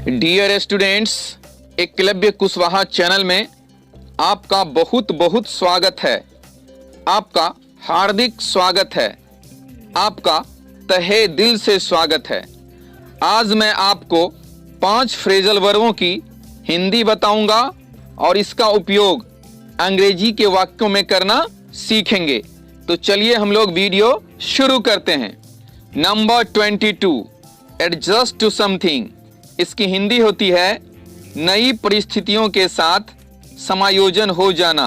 Dear students, Eklavya Kushwaha channel में आपका बहुत बहुत स्वागत है। आपका हार्दिक स्वागत है। आपका तहे दिल से स्वागत है। आज मैं आपको 5 फ्रेजल वर्बों की हिंदी बताऊंगा और इसका उपयोग अंग्रेजी के वाक्यों में करना सीखेंगे। तो चलिए हम लोग वीडियो शुरू करते हैं। Number 22, adjust to something. इसकी हिंदी होती है नई परिस्थितियों के साथ समायोजन हो जाना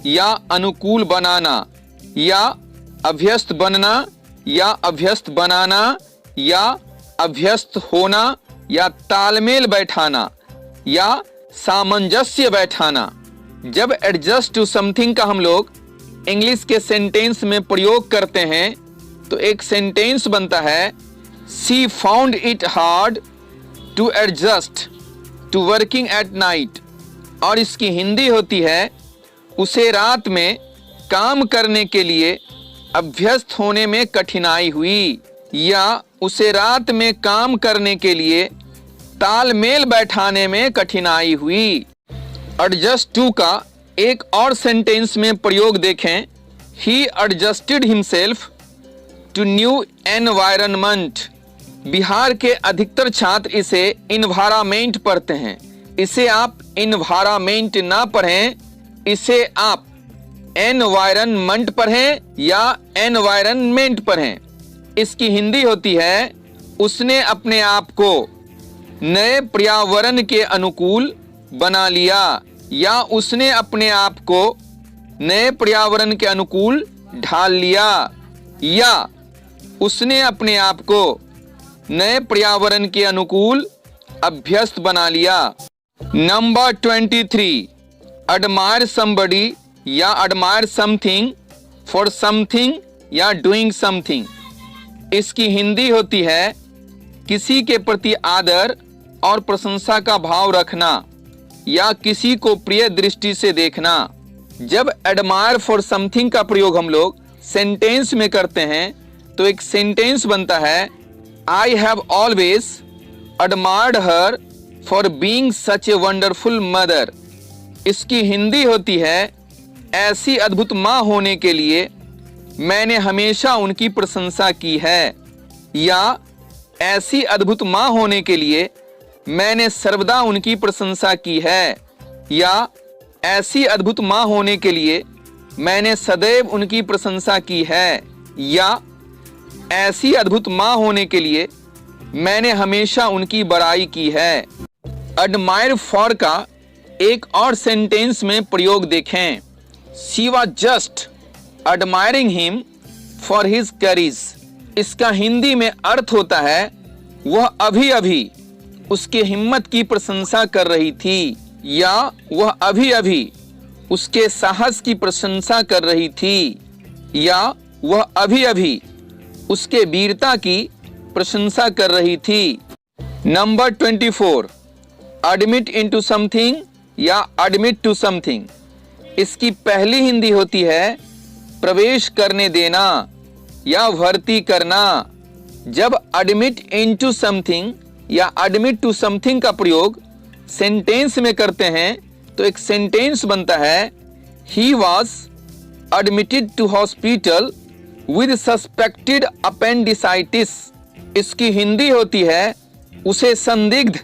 या अनुकूल बनाना या अभ्यस्त बनना या अभ्यस्त बनाना या अभ्यस्त होना या तालमेल बैठाना या सामंजस्य बैठाना। जब एडजस्ट टू समथिंग का हम लोग इंग्लिश के सेंटेंस में प्रयोग करते हैं तो एक सेंटेंस बनता है, she found it hard to adjust to working at night. और इसकी हिंदी होती है, उसे रात में काम करने के लिए अभ्यस्त होने में कठिनाई हुई या उसे रात में काम करने के लिए तालमेल बैठाने में कठिनाई हुई। एडजस्ट टू का एक और सेंटेंस में प्रयोग देखें, he adjusted himself to new environment. Bihar के अधिकतर छात्र इसे इन्वायरमेंट पढ़ते हैं। इसे आप इन्वायरमेंट ना पढ़ें, इसे आप एनवायरनमेंट पढ़ें या एनवायरनमेंट पढ़ें। इसकी हिंदी होती है, उसने अपने आप को नए पर्यावरण के अनुकूल बना लिया या उसने अपने आप को नए पर्यावरण के अनुकूल ढाल लिया या उसने अपने आप को नए पर्यावरण के अनुकूल अभ्यस्त बना लिया। नंबर 23, एडमायर समबडी या एडमायर समथिंग फॉर समथिंग या डूइंग समथिंग। इसकी हिंदी होती है, किसी के प्रति आदर और प्रशंसा का भाव रखना या किसी को प्रिय दृष्टि से देखना। जब एडमायर फॉर समथिंग का प्रयोग हम लोग सेंटेंस में करते हैं तो एक सेंटेंस बनता है, I have always admired her for being such a wonderful mother। इसकी हिंदी होती है, ऐसी अद्भुत माँ होने के लिए मैंने हमेशा उनकी प्रशंसा की है या ऐसी अद्भुत माँ होने के लिए मैंने सर्वदा उनकी प्रशंसा की है या ऐसी अद्भुत माँ होने के लिए मैंने सदैव उनकी प्रशंसा की है या ऐसी अद्भुत माँ होने के लिए मैंने हमेशा उनकी बड़ाई की है। एडमायर फॉर का एक और सेंटेंस में प्रयोग देखें, she was just admiring him for his courage. इसका हिंदी में अर्थ होता है, वह अभी अभी उसके हिम्मत की प्रशंसा कर रही थी या वह अभी अभी उसके साहस की प्रशंसा कर रही थी या वह अभी अभी उसके वीरता की प्रशंसा कर रही थी। नंबर 24, एडमिट इनटू समथिंग या एडमिट टू समथिंग। इसकी पहली हिंदी होती है, प्रवेश करने देना या भर्ती करना। जब एडमिट इनटू समथिंग या एडमिट टू समथिंग का प्रयोग सेंटेंस में करते हैं तो एक सेंटेंस बनता है, he was admitted to hospital with suspected appendicitis. इसकी हिंदी होती है, उसे संदिग्ध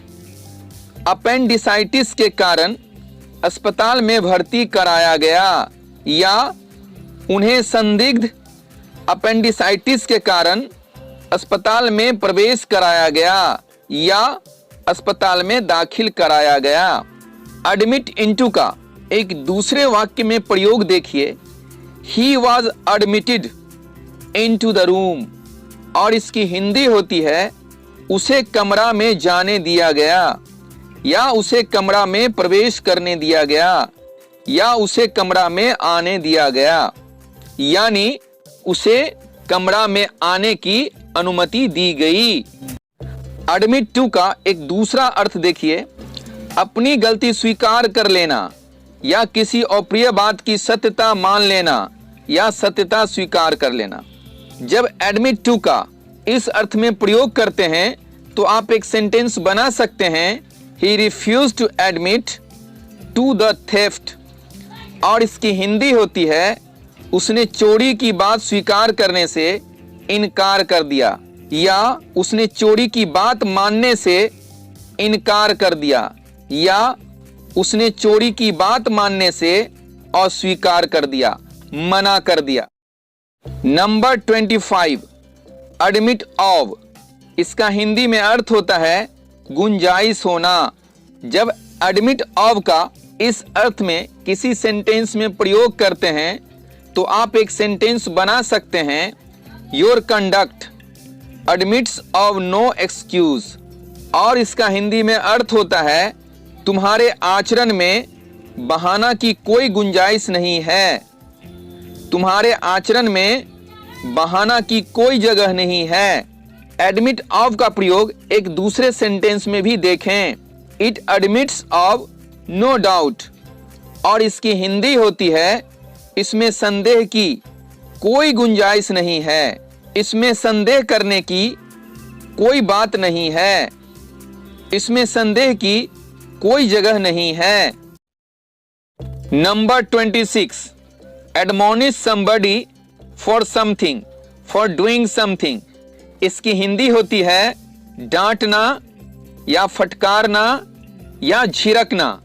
अपेंडिसाइटिस के कारण अस्पताल में भर्ती कराया गया या उन्हें संदिग्ध अपेंडिसाइटिस के कारण अस्पताल में प्रवेश कराया गया या अस्पताल में दाखिल कराया गया। एडमिट इनटू का एक दूसरे वाक्य में प्रयोग देखिए, ही was admitted into the room. और इसकी हिंदी होती है, उसे कमरा में जाने दिया गया या उसे कमरा में प्रवेश करने दिया गया या उसे कमरा में आने दिया गया, यानी उसे कमरा में आने की अनुमति दी गई। एडमिट टू का एक दूसरा अर्थ देखिए, अपनी गलती स्वीकार कर लेना या किसी अप्रिय बात की सत्यता मान लेना या सत्यता स्वीकार कर लेना। जब एडमिट टू का इस अर्थ में प्रयोग करते हैं तो आप एक सेंटेंस बना सकते हैं he refuse to admit to the theft, और इसकी हिंदी होती है उसने चोरी की बात स्वीकार करने से इनकार कर दिया, या उसने चोरी की बात मानने से इनकार कर दिया, या उसने चोरी की बात मानने से अस्वीकार कर दिया, मना कर दिया। नंबर 25, एडमिट ऑफ, इसका हिंदी में अर्थ होता है गुंजाइश होना। जब एडमिट ऑफ का इस अर्थ में किसी सेंटेंस में प्रयोग करते हैं तो आप एक सेंटेंस बना सकते हैं your conduct admits of no excuse, और इसका हिंदी में अर्थ होता है तुम्हारे आचरण में बहाना की कोई गुंजाइश नहीं है, तुम्हारे आचरण में बहाना की कोई जगह नहीं है। एडमिट ऑफ का प्रयोग एक दूसरे सेंटेंस में भी देखें, it admits of no doubt, और इसकी हिंदी होती है इसमें संदेह की कोई गुंजाइश नहीं है, इसमें संदेह करने की कोई बात नहीं है, इसमें संदेह की कोई जगह नहीं है। Number 26, admonish somebody for something, for doing something, इसकी हिंदी होती है डांटना या फटकारना या झिड़कना,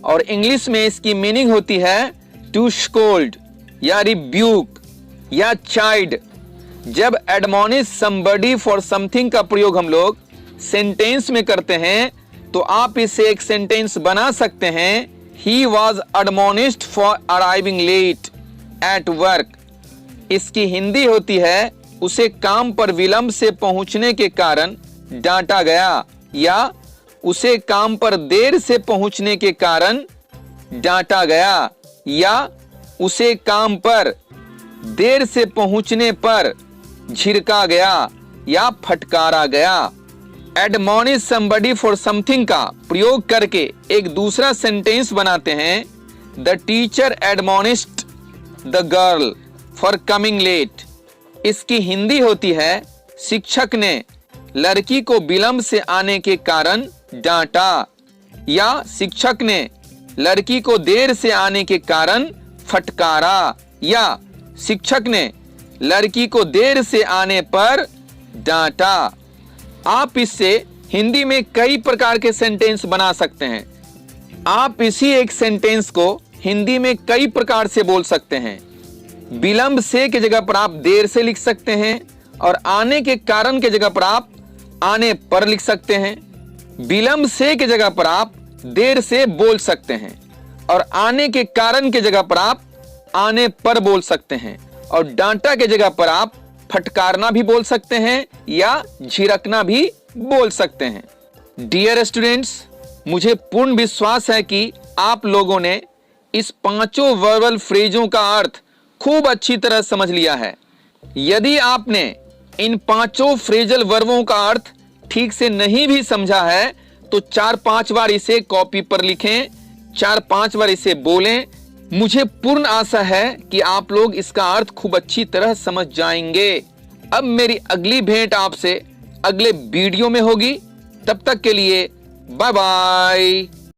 और इंग्लिश में इसकी मीनिंग होती है टू स्कोल्ड या रिब्यूक या चाइड। जब एडमोनिश समबडी फॉर समथिंग का प्रयोग हम लोग सेंटेंस में करते हैं तो आप इसे एक सेंटेंस बना सकते हैं he was admonished for arriving late at work, इसकी हिंदी होती है उसे काम पर विलंब से पहुंचने के कारण डांटा गया, या उसे काम पर देर से पहुंचने के कारण डांटा गया, या उसे काम पर देर से पहुंचने पर झिड़का गया या फटकारा गया। एडमोनिश समबडी फॉर समथिंग का प्रयोग करके एक दूसरा सेंटेंस बनाते हैं the teacher admonished the girl for coming late, इसकी हिंदी होती है शिक्षक ने लड़की को विलंब से आने के कारण डांटा, या शिक्षक ने लड़की को देर से आने के कारण फटकारा, या शिक्षक ने लड़की को देर से आने पर डांटा। आप इससे हिंदी में कई प्रकार के सेंटेंस बना सकते हैं। आप इसी एक सेंटेंस को हिंदी में कई प्रकार से बोल सकते हैं। विलंब से की जगह पर आप देर से लिख सकते हैं, और आने के कारण की जगह पर आप आने पर लिख सकते हैं। विलंब से की जगह पर आप देर से बोल सकते हैं, और आने के कारण की जगह पर आप आने पर बोल सकते हैं, और डांटा की जगह पर आप फटकारना भी बोल सकते हैं या झिड़कना भी बोल सकते हैं। डियर स्टूडेंट्स, मुझे पूर्ण विश्वास है कि आप लोगों ने इस पांचों वर्बल फ्रेजों का अर्थ खूब अच्छी तरह समझ लिया है। यदि आपने इन पांचों फ्रेजल वर्बों का अर्थ ठीक से नहीं भी समझा है तो 4-5 बार इसे कॉपी पर लिखें, 4-5 बार इसे बोलें। मुझे पूर्ण आशा है कि आप लोग इसका अर्थ खूब अच्छी तरह समझ जाएंगे। अब मेरी अगली भेंट आपसे अगले वीडियो में होगी। तब तक के लिए बाय बाय।